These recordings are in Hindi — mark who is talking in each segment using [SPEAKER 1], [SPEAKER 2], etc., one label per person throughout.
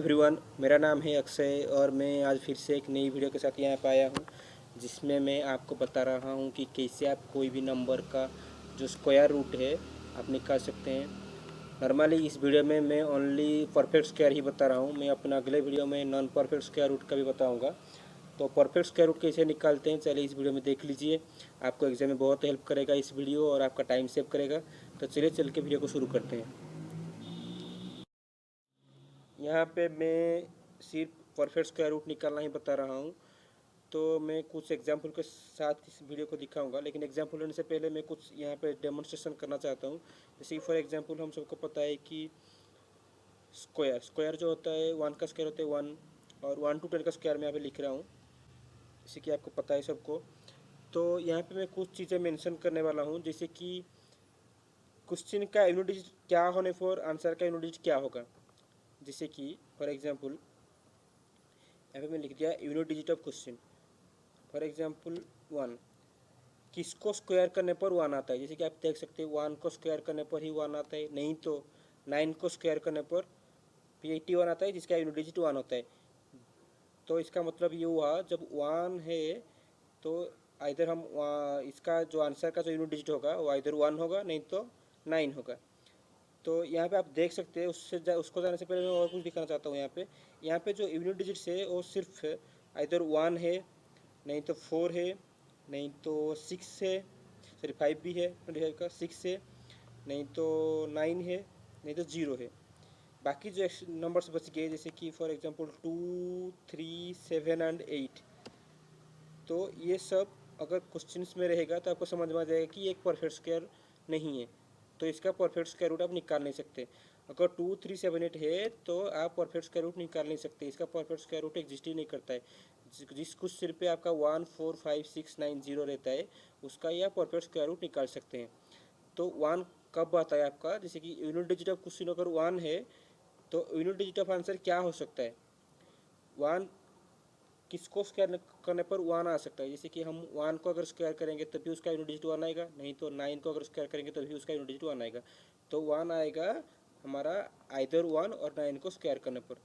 [SPEAKER 1] एवरीवन, मेरा नाम है अक्षय और मैं आज फिर से एक नई वीडियो के साथ यहाँ पर आया हूँ, जिसमें मैं आपको बता रहा हूँ कि कैसे आप कोई भी नंबर का जो स्क्वायर रूट है आप निकाल सकते हैं। नॉर्मली इस वीडियो में मैं ओनली परफेक्ट स्क्वायर ही बता रहा हूँ। मैं अपना अगले वीडियो में नॉन परफेक्ट स्क्वायर रूट का भी बताऊँगा। तो परफेक्ट स्क्वायर रूट कैसे निकालते हैं चलिए इस वीडियो में देख लीजिए। आपको एग्जाम में बहुत हेल्प करेगा इस वीडियो और आपका टाइम सेव करेगा। तो चलिए चल के वीडियो को शुरू करते हैं। यहाँ पे मैं सिर्फ परफेक्ट स्क्वायर रूट निकालना ही बता रहा हूँ। तो मैं कुछ एग्जाम्पल के साथ इस वीडियो को दिखाऊंगा, लेकिन एग्जाम्पल लेने से पहले मैं कुछ यहाँ पे डेमोन्स्ट्रेशन करना चाहता हूँ। जैसे फॉर एग्जाम्पल हम सबको पता है कि स्क्वायर जो होता है 1 का स्क्वायर होता है 1, और 1 to 10 का स्क्वायर मैं यहाँ पे लिख रहा हूँ, जैसे कि आपको पता है सबको। तो यहाँ पे मैं कुछ चीज़ें मेंशन करने वाला हूँ, जैसे कि क्वेश्चन का यूनिट डिजिट क्या होने पर आंसर का यूनिट डिजिट क्या होगा। जैसे कि फॉर एग्जाम्पल यहाँ पे मैं लिख दिया unit digit of question, for example 1। किसको स्क्वायर करने पर 1 आता है, जैसे कि आप देख सकते हैं 1 को स्क्वायर करने पर ही 1 आता है, नहीं तो 9 को स्क्वायर करने पर भी 81 आता है, जिसका यूनिट डिजिट 1 होता है। तो इसका मतलब ये हुआ जब 1 है तो आइधर हम इसका जो आंसर का जो यूनिट डिजिट होगा वो आइधर 1 होगा, नहीं तो 9 होगा। तो यहाँ पे आप देख सकते हैं। उसको जाने से पहले मैं और कुछ दिखाना चाहता हूँ। यहाँ पे जो यूनिट डिजिट्स है वो सिर्फ आइधर 1 है, नहीं तो 4 है, नहीं तो 6 है, सॉरी 5 भी है, 25 का 6 है, नहीं तो 9 है, नहीं तो 0 है। बाकी जो नंबर्स बच गए जैसे कि फॉर एग्जांपल 2, 3, 7 एंड 8, तो ये सब अगर क्वेश्चंस में रहेगा तो आपको समझ में आ जाएगा कि एक परफेक्ट स्क्वायर नहीं है, तो इसका परफेक्ट स्क्वायर रूट आप निकाल नहीं सकते। अगर 2, 3, 7, 8 है तो आप परफेक्ट स्क्वायर रूट निकाल नहीं सकते, इसका परफेक्ट स्क्वायर रूट एग्जिस्ट ही नहीं करता है। जिस क्वेश्चन पे आपका 1, 4, 5, 6, 9, 0 रहता है उसका ही आप परफेक्ट स्क्वायर रूट निकाल सकते हैं। तो 1 कब आता है आपका, जैसे कि यूनिट डिजिट ऑफ क्वेश्चन अगर 1 है तो यूनिट डिजिट ऑफ आंसर क्या हो सकता है। 1 किसको स्क्वायर करने पर 1 आ सकता है, जैसे कि हम 1 को अगर स्क्वायर करेंगे तभी उसका यूनिट डिजिट 1 आएगा, नहीं तो 9 को अगर स्क्वायर करेंगे तभी उसका यूनिट डिजिट 1 आएगा। तो 1 आएगा हमारा आइदर 1 और 9 को स्क्वायर करने पर।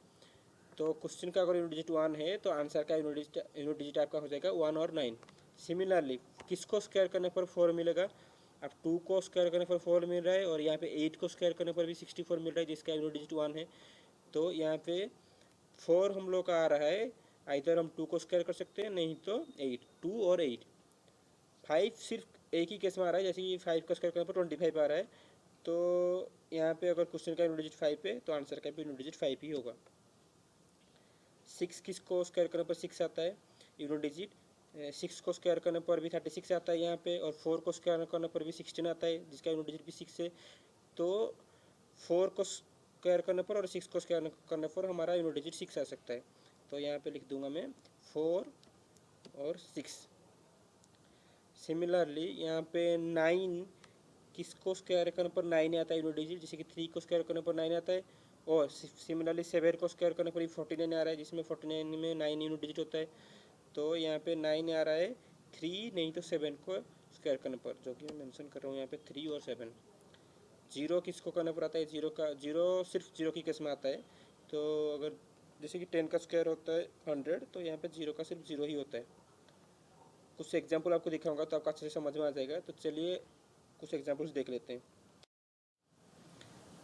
[SPEAKER 1] तो क्वेश्चन का अगर यूनिट डिजिट 1 है तो आंसर का यूनिट डिजिट आपका हो जाएगा 1 और 9। सिमिलरली किसको स्क्वायर करने पर 4 मिलेगा, अब 2 को स्क्वायर करने पर 4 मिल रहा है, और यहाँ पे 8 को स्क्वायर करने पर भी 64 मिल रहा है, जिसका यूनिट डिजिट 1 है। तो यहाँ पे 4 हम लोग का आ रहा है, इधर हम 2 को स्क्वायर कर सकते हैं, नहीं तो 8, 2 और 8। 5 सिर्फ एक ही केस में आ रहा है, जैसे कि 5 का स्क्वायर करने पर 25 आ रहा है। तो यहाँ पे अगर क्वेश्चन का यूनिट डिजिट 5 है तो आंसर का भी यूनिट डिजिट 5 ही होगा। 6 किसको स्क्वायर करने पर 6 आता है यूनिट डिजिट, 6 को स्क्वायर करने पर भी 36 आता है यहाँ पे, और 4 को स्क्वायर करने पर भी 16 आता है, जिसका यूनिट डिजिट भी 6 है। तो 4 को स्क्वायर करने पर और 6 को स्क्वायर करने पर हमारा यूनिट डिजिट 6 आ सकता है। तो यहाँ पे लिख दूंगा मैं 4 और 6। सिमिलरली यहाँ पे 9 किसको स्क्वायर करने पर 9 आता है यूनिट डिजिट, जैसे कि 3 को स्क्वायर करने पर 9 आता है, और सिमिलरली 7 को स्क्वायर करने पर भी 49 आ रहा है, जिसमें 49 में 9 यूनिट डिजिट होता है। तो यहाँ पे 9 आ रहा है 3, नहीं तो 7 को स्क्वायर करने पर, जो कि मैं मेंशन कर रहा हूँ यहाँ पे 3 और 7। 0 किसको करने पर आता है, 0 सिर्फ 0 की केस में आता है। तो अगर जैसे कि 10 का स्क्वायर होता है 100, तो यहाँ पे 0 का सिर्फ 0 ही होता है। कुछ एग्जाम्पल आपको दिखाऊंगा तो आपको अच्छे से समझ में आ जाएगा। तो चलिए कुछ एग्जाम्पल्स देख लेते हैं।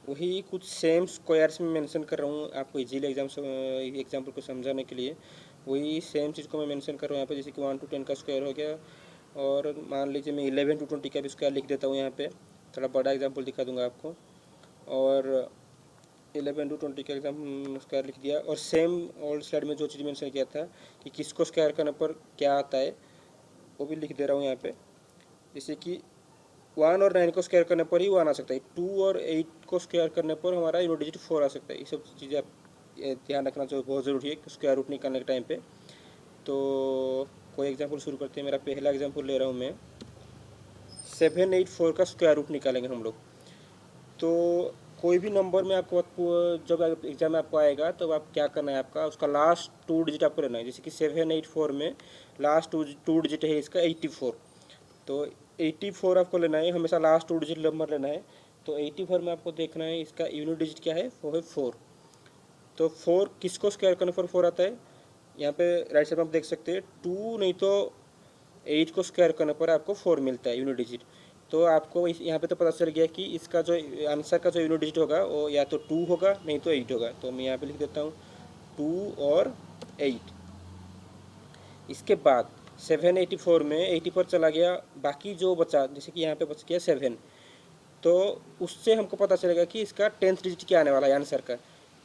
[SPEAKER 1] वही कुछ सेम स्क्वायर्स में मेंशन कर रहा हूँ आपको इजीली एग्जाम्पल को समझाने के लिए। वही सेम चीज़ को मैं मेंशन कर रहा हूँ यहाँ पे, जैसे कि 1 to 10 का स्क्वायर हो गया, और मान लीजिए मैं 11 to 20 का भी स्क्वायर लिख देता हूँ। यहाँ पे थोड़ा बड़ा एग्जाम्पल दिखा दूंगा आपको, और 11 to 20 का एग्जाम स्क्वायर लिख दिया। और सेम ओल्ड स्लाइड में जो चीज़ मेंशन किया था कि किसको स्क्वायर करने पर क्या आता है वो भी लिख दे रहा हूँ यहाँ पे, जैसे कि 1 और 9 को स्क्वायर करने पर ही 1 आ सकता है, 2 और 8 को स्क्वायर करने पर हमारा यूनिट डिजिट 4 आ सकता है। ये सब चीज़ें आप ध्यान रखना जो बहुत ज़रूरी है स्क्वायर रूट निकालने के टाइम पे। तो कोई एग्जाम्पल शुरू करते हैं। मेरा पहला एग्जाम्पल ले रहा हूँ मैं, 784 का स्क्वायर रूट निकालेंगे हम लोग। तो कोई भी नंबर में आपको जब एग्जाम में आपको आएगा तो आप क्या करना है, आपका उसका लास्ट 2 डिजिट आपको लेना है। जैसे कि 784 में लास्ट टू डिजिट है इसका 84, तो 84 आपको लेना है, हमेशा लास्ट 2 डिजिट नंबर लेना है। तो 84 में आपको देखना है इसका यूनिट डिजिट क्या है, वो है 4। तो 4 किसको स्क्वायर करने पर 4 आता है, यहाँ पे राइट साइड में आप देख सकते हैं 2 नहीं तो 8 को स्क्वायर करने पर आपको 4 मिलता है यूनिट डिजिट। तो आपको यहाँ पे तो पता चल गया कि इसका जो आंसर का जो यूनिट डिजिट होगा वो या तो 2 होगा नहीं तो 8 होगा। तो मैं यहाँ पे लिख देता हूँ 2 और 8। इसके बाद 784 में 80 पर चला गया, बाकी जो बचा जैसे कि यहाँ पे बच गया 7, तो उससे हमको पता चलेगा कि इसका 10th डिजिट क्या आने वाला है आंसर का।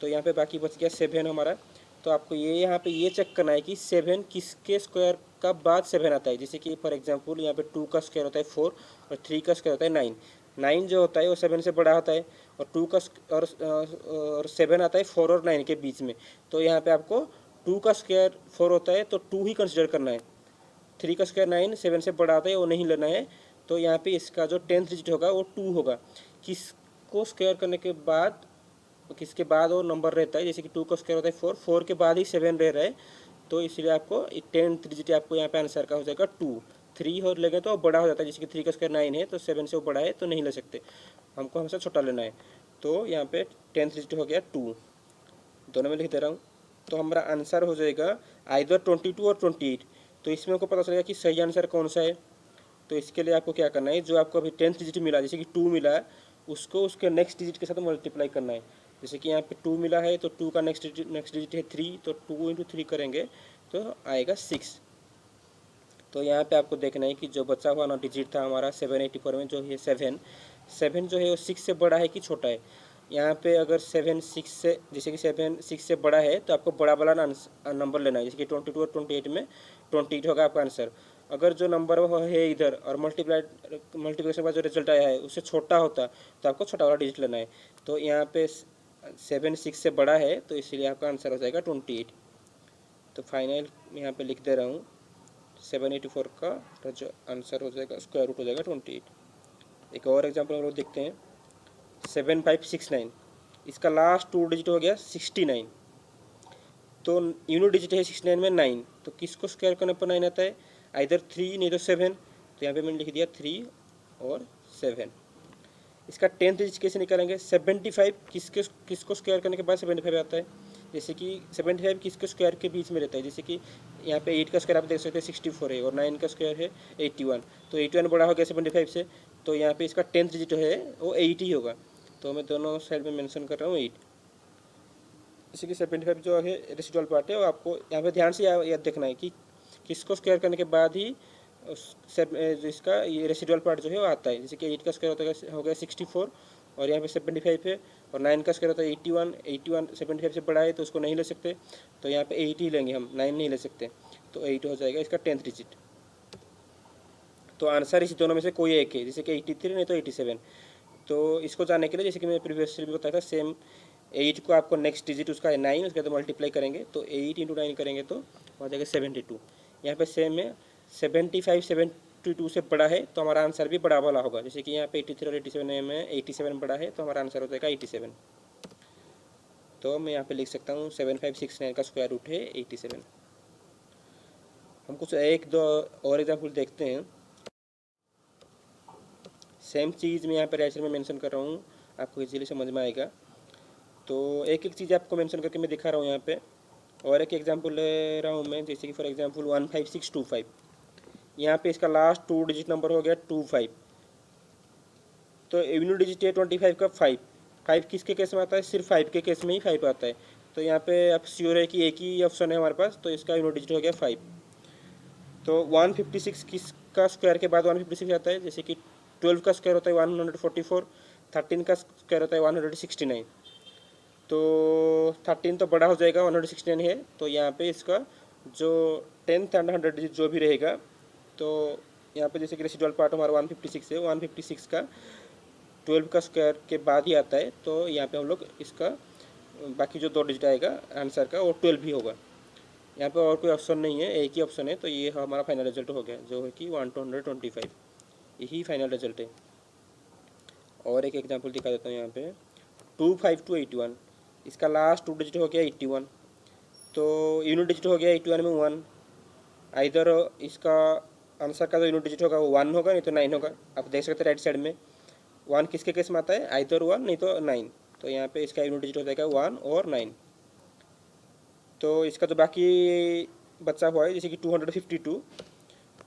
[SPEAKER 1] तो यहाँ पे बाकी बच गया 7 हमारा। तो आपको ये यहाँ पे ये चेक करना है कि 7 किसके स्क्वायर का बाद 7 आता है। जैसे कि फॉर एग्जांपल यहाँ पे 2 का स्क्वायर होता है 4 और 3 का स्क्वायर होता है 9। 9 जो होता है वो 7 से बड़ा होता है और 2 का और 7 आता है 4 और 9 के बीच में। तो यहाँ पे आपको 2 का स्क्वायर 4 होता है तो 2 ही कंसिडर करना है। 3 का स्क्वायर 9, 7 से बड़ा आता है वो नहीं लेना है। तो यहाँ पे इसका जो 10th डिजिट होगा वो 2 होगा। किसको स्क्वायर करने के बाद किसके बाद वो नंबर रहता है, जैसे कि 2 का स्क्वायर होता है 4, 4 के बाद ही 7 रह रहा है, तो इसलिए आपको 10th डिजिट आपको यहाँ पे आंसर का हो जाएगा 2। 3 हो लेंगे तो बड़ा हो जाता है, जैसे कि 3 का स्क्वायर 9 है तो 7 से वो बड़ा है तो नहीं ले सकते, हमको हमेशा छोटा लेना है। तो यहाँ पे 10th डिजिट हो गया 2, दोनों में लिख दे रहा हूँ। तो हमारा आंसर हो जाएगा आइदर 22 और 28। तो इसमें हमको पता चलेगा कि सही आंसर कौन सा है। तो इसके लिए आपको क्या करना है, जो आपको अभी 10th डिजिट मिला जैसे कि 2 मिला है, उसको उसके नेक्स्ट डिजिट के साथ मल्टीप्लाई करना है। जैसे कि यहाँ पे 2 मिला है तो 2 का नेक्स्ट डिजिट है 3, तो 2 इंटू 3 करेंगे तो आएगा 6। तो यहाँ पे आपको देखना है कि जो बचा हुआ ना डिजिट था हमारा 784 में, जो है 7 जो है वो 6 से बड़ा है कि छोटा है। यहाँ पे अगर 7 6 से जैसे कि 7 6 से बड़ा है तो आपको बड़ा वाला नंबर लेना है, जैसे कि 22 और 28 में 28 होगा आपका आंसर। अगर जो नंबर वो है इधर और मल्टीप्लिकेशन का जो रिजल्ट आया है उससे छोटा होता तो आपको छोटा वाला डिजिट लेना है। तो यहाँ पे 7 6 से बड़ा है तो इसीलिए आपका आंसर हो जाएगा 28। तो फाइनल यहाँ पे लिख दे रहा हूँ 784 का जो आंसर हो जाएगा स्क्वायर रूट हो जाएगा 28। एक और एग्जांपल हम लोग देखते हैं 7569, इसका लास्ट 2 डिजिट हो गया 69, तो यूनिट डिजिट है 69 में 9, तो किसको स्क्वायर करने पर 9 आता है, आइदर 3 नहीं तो 7। तो यहाँ पे मैंने लिख दिया 3 और 7। इसका 10th डिजिट कैसे निकालेंगे, 75 किसको स्क्वायर करने के बाद 75 आता है, जैसे कि 75 किसके स्क्वायर के बीच में रहता है, जैसे कि यहाँ पे 8 का स्क्वायर आप देख सकते हैं 64 है और 9 का स्क्वायर है 81, तो 81 बड़ा हो गया 75 से, तो यहाँ पे इसका 10th डिजिट है वो 8 ही होगा। तो मैं दोनों साइड में मेंशन कर रहा हूँ 8। जैसे कि 75 जो है रेसिडुअल पार्ट है वो आपको यहाँ पे ध्यान से याद देखना है कि किसको स्क्वायर करने के बाद ही जो इसका ये रेसिडुअल पार्ट जो है वो आता है। जैसे कि 8 का स्क्वायर होता है हो गया 64 और यहाँ पे 75 है और 9 का स्क्वायर होता है 81 75 से बड़ा है तो उसको नहीं ले सकते, तो यहाँ पे 8 ही लेंगे हम, 9 नहीं ले सकते, तो 8 हो जाएगा इसका 10th डिजिट। तो आंसर इसी दोनों में से कोई एक है, जैसे कि 83 नहीं तो 87। तो इसको जानने के लिए जैसे कि मैं प्रीवियसली भी बताया था सेम 8 को आपको नेक्स्ट डिजिट उसका है 9, उसके बाद मल्टीप्लाई करेंगे तो 8 इंटू 9 करेंगे तो हो जाएगा 72। यहाँ पे सेम है 75 72 से बड़ा है तो हमारा आंसर भी बड़ा वाला होगा, जैसे कि यहाँ पे 83 और 87 में 87 बड़ा है तो हमारा आंसर हो जाएगा 87। तो मैं यहाँ पे लिख सकता हूँ 7569 का स्क्वायर रूट है 87। हम कुछ एक दो और एग्जाम्पल देखते हैं। सेम चीज़ मैं यहाँ पे राइट साइड में मेंशन कर रहा हूँ, आपको इजीली समझ में आएगा। तो एक एक चीज़ आपको मेंशन करके मैं दिखा रहा हूँ यहाँ पे। और एक एग्जांपल ले रहा हूँ मैं, जैसे कि फॉर एग्जांपल 15625, यहाँ पे इसका लास्ट 2 डिजिट नंबर हो गया 25, तो यूनिट डिजिट है 25 का 5 किसके केस में आता है, सिर्फ 5 के केस में ही 5 आता है। तो यहाँ पे आप श्योर है कि एक ही ऑप्शन है हमारे पास, तो इसका यूनिट डिजिट हो गया 5। तो 156 किसका स्क्वायर के बाद 156 आता है, जैसे कि 12 का स्क्वायर होता है 144, 13 का स्क्वायर होता है 169, तो 13 तो बड़ा हो जाएगा 169 है, तो यहाँ पे इसका जो 10th एंड 100 डिजिट जो भी रहेगा, तो यहाँ पे जैसे कि रेसिडुअल पार्ट हमारा 156 है, 156 का 12 का स्क्वायर के बाद ही आता है, तो यहाँ पे हम लोग इसका बाकी जो 2 डिजिट आएगा आंसर का वो 12 ही होगा। यहाँ पे और कोई ऑप्शन नहीं है, एक ही ऑप्शन है, तो ये हमारा फाइनल रिजल्ट हो गया जो है कि 125, यही फाइनल रिजल्ट है। और एक एग्जांपल दिखा देता हूँ यहाँ पे 25281, इसका लास्ट 2 डिजिट हो गया 81, तो यूनिट डिजिट हो गया 81 में 1, आइदर इसका आंसर का जो यूनिट डिजिट होगा वो 1 होगा नहीं तो 9 होगा। आप देख सकते हैं राइट साइड में 1 किसके केस में आता है, आइदर 1 नहीं तो 9, तो यहाँ पे इसका यूनिट डिजिट हो जाएगा 1 और 9। तो इसका जो बाकी बचा हुआ है, जैसे कि 252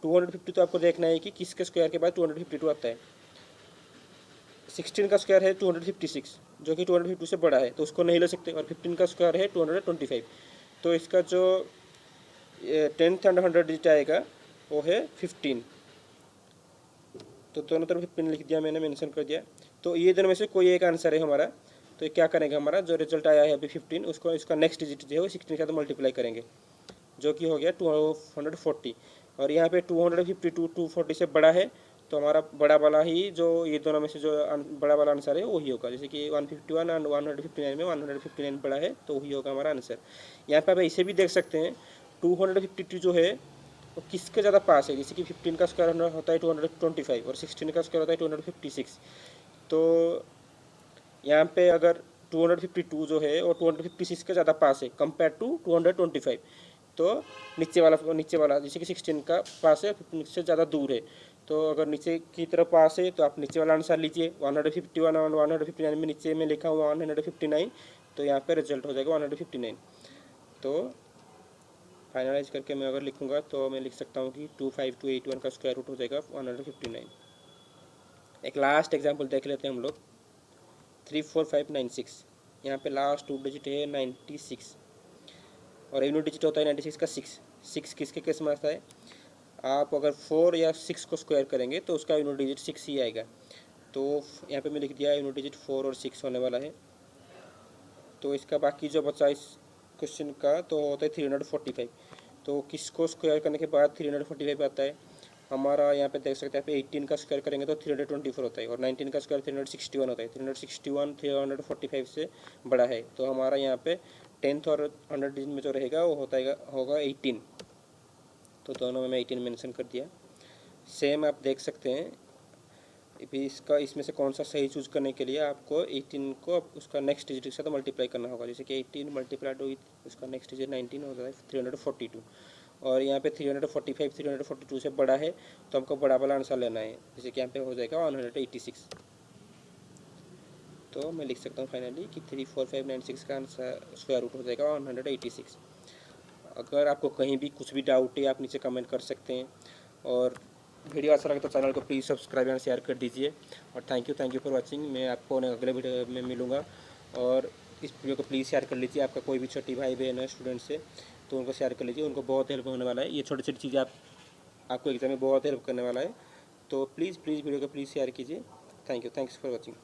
[SPEAKER 1] तो आपको देखना है कि किसके स्क्वायर के बाद 252 आता है। 16 का स्क्वायर है 256, जो कि 252 से बड़ा है, तो उसको नहीं ले सकते। और 15 का स्क्वायर है 225, तो इसका जो 10th एंड 100 डिजिट आएगा वो है 15। तो दोनों तरफ 15 लिख दिया मैंने, मेंशन कर दिया। तो ये दोनों में से कोई एक आंसर है हमारा। तो ये क्या करेंगे, हमारा जो रिजल्ट आया है अभी 15, उसको इसका नेक्स्ट डिजिट जो है वो 16 के साथ मल्टीप्लाई करेंगे, जो कि हो गया 240। और यहाँ पे 252 240 से बड़ा है, तो हमारा बड़ा वाला ही जो ये दोनों में से जो बड़ा वाला आंसर है वही होगा। जैसे कि 151 एंड 159 में 159 बड़ा है, तो वही होगा हमारा आंसर। यहाँ पे आप इसे भी देख सकते हैं, 252 जो है वो किसके ज़्यादा पास है। जैसे कि 15 का स्क्वायर होता है 225 और 16 का स्क्वायर होता है 256। तो यहाँ पे अगर 252 जो है वो 256 के ज़्यादा पास है कंपेयर टू 225। तो नीचे वाला जैसे कि 16 का पास है, 15 से ज़्यादा दूर है। तो अगर नीचे की तरफ पास है तो आप नीचे वाला आंसर लीजिए। 151 और 159 में नीचे में लिखा हुआ 159, तो यहाँ पे रिजल्ट हो जाएगा 159। तो फाइनलाइज करके मैं अगर लिखूँगा तो मैं लिख सकता हूँ कि 25281 का स्क्वायर रूट हो जाएगा 159। एक लास्ट एग्जाम्पल देख लेते हैं हम लोग। 34596, यहाँ पे लास्ट 2 डिजिट है 96 और यूनिट डिजिट होता है 96 का 6 किसके केस में आता है, आप अगर 4 या 6 को स्क्वायर करेंगे तो उसका यूनिट डिजिट 6 ही आएगा। तो यहाँ पे मैं लिख दिया यूनिट डिजिट 4 और 6 होने वाला है। तो इसका बाकी जो बचा इस क्वेश्चन का तो होता है 345। तो किसको स्क्वायर करने के बाद 345 आता है हमारा, यहाँ पे देख सकते हैं। यहाँ पे 18 का स्क्वायर करेंगे तो 324 होता है और 19 का स्क्वायर 361 होता है। 361 345 से बड़ा है, तो हमारा यहाँ पे 10th और 100 डिजिट में जो रहेगा वो होगा 18। तो दोनों में मैं 18 मेंशन कर दिया। सेम आप देख सकते हैं अभी इसमें से कौन सा सही चूज़ करने के लिए आपको 18 को उसका नेक्स्ट डिजिट के साथ मल्टीप्लाई करना होगा। जैसे कि 18 मल्टीप्लाइड विथ उसका नेक्स्ट डिजिट 19 हो जाए 342। और यहाँ पे 345 342 से बड़ा है, तो हमको बड़ा वाला आंसर लेना है। जैसे कि यहाँ पे हो जाएगा 186। तो मैं लिख सकता हूँ फाइनली कि 34596 का आंसर स्क्वायर रूट हो जाएगा 186। अगर आपको कहीं भी कुछ भी डाउट है आप नीचे कमेंट कर सकते हैं। और वीडियो अच्छा लगे तो चैनल को प्लीज़ सब्सक्राइब एंड शेयर कर दीजिए। और थैंक यू फॉर वाचिंग। मैं आपको अगले वीडियो में मिलूँगा। और इस वीडियो को प्लीज़ शेयर कर लीजिए। आपका कोई भी छोटी भाई बहन है स्टूडेंट से, तो उनको शेयर कर लीजिए, उनको बहुत हेल्प होने वाला है। ये छोटी छोटी चीज़ें आपको एग्जाम में बहुत हेल्प करने वाला है। तो प्लीज़ वीडियो को प्लीज़ शेयर कीजिए। Thanks for watching.